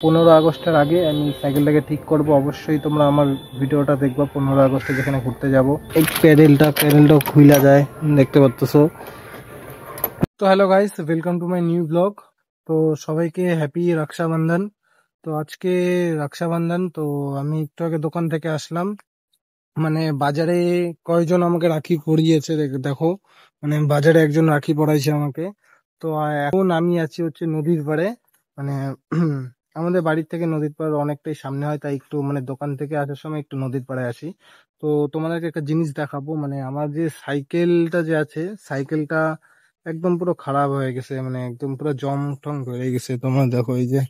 15 আগস্টের আগে আমি সাইকেলটাকে ঠিক করব। অবশ্যই তোমরা আমার ভিডিওটা দেখবা। 15 আগস্টে যেখানে ঘুরতে যাব, এই প্যাডেলটাও খুইলা যায়, দেখতে পাচ্তেছো। তো hello guys, welcome to my new blog. তো সবাইকে হ্যাপি রক্ষাবন্ধন। তো আজকে রক্ষাবন্ধন, তো আমি একটু আগে দোকান থেকে আসলাম। মানে বাজারে কয়জন আমাকে রাখি পরিয়েছে দেখো। মানে বাজারে একজন রাখি পরাইছে আমাকে। তো এখন আমি আছি হচ্ছে নদীর পাড়ে। মানে আমাদের বাড়ির থেকে নদীর পাড় অনেকটাই সামনে হয়, তাই একটু মানে দোকান থেকে আসার সময় একটু নদীর পাড়ে আসি। তো তোমাদেরকে একটা জিনিস দেখাবো। মানে আমার যে সাইকেলটা যে আছে, সাইকেলটা একদম পুরো খারাপ হয়ে গেছে, মানে একদম পুরো জং টং ধরে গেছে। তোমরা দেখো এই যে,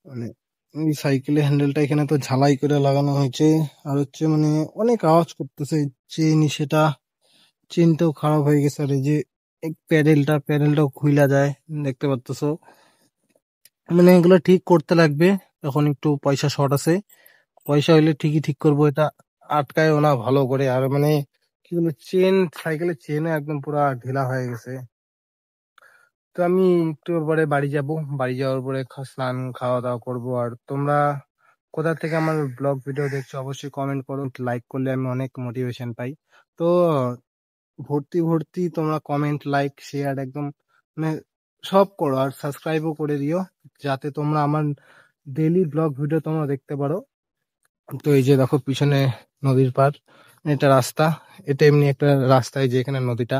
মানে এই সাইকেলের হ্যান্ডেলটা এখানে তো ঝালাই করে লাগানো হয়েছে। আর হচ্ছে মানে অনেক আওয়াজ করতেছে সেটা, চেনটাও খারাপ হয়ে গেছে। আর এই যে এই প্যাডেলটাও খুইলা যায়, দেখতে পারতেছো। মানে এগুলো ঠিক করতে লাগবে। এখন একটু পয়সা শর্ট আছে, পয়সা হইলে ঠিকই ঠিক করবো এটা। আটকায়ও না ভালো করে। আর মানে কি বলবো, সাইকেলের চেনও একদম পুরা ঢিলা হয়ে গেছে। তো আমি একটু পরে বাড়ি যাব। বাড়ি যাওয়ার পরে স্নান খাওয়া দাওয়া করবো। আর তোমরা কোথা থেকে আমার ব্লগ ভিডিও দেখছো অবশ্যই কমেন্ট করো। লাইক করলে আমি অনেক মোটিভেশন পাই। তো ভর্তি ভর্তি তোমরা কমেন্ট, লাইক, শেয়ার একদম মানে সব করো। আর সাবস্ক্রাইবও করে দিও, যাতে তোমরা আমার ডেইলি ব্লগ ভিডিও তোমরা দেখতে পারো। তো এই যে দেখো পিছনে নদীর পাড়, এটা রাস্তা। এটা এমনি একটা রাস্তায়, যে এখানে নদীটা,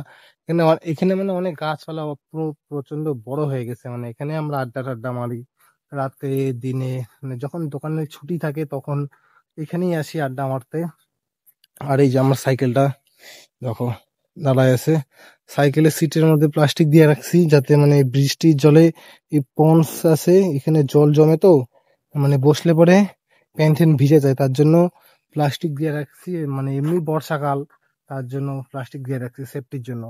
এখানে মানে অনেক গাছপালা পুরো প্রচন্ড বড় হয়ে গেছে। মানে এখানে আমরা আড্ডা টাড্ডা মারি রাতে, দিনে। মানে যখন দোকানে ছুটি থাকে তখন এখানেই আসি আড্ডা মারতে। আর এই যে আমার সাইকেলটা দেখো দাঁড়ায় আছে। সাইকেলের সিটের মধ্যে প্লাস্টিক দিয়ে রাখছি, যাতে মানে বৃষ্টির জলে, এই পন্স আছে এখানে জল জমে, তো মানে বসলে পরে প্যান্ট ট্যান্ট ভিজে যায়, তার জন্য প্লাস্টিক দিয়ে রাখছি। মানে এমনি বর্ষাকাল, তার জন্য প্লাস্টিক দিয়ে রাখছি সেফটির জন্য।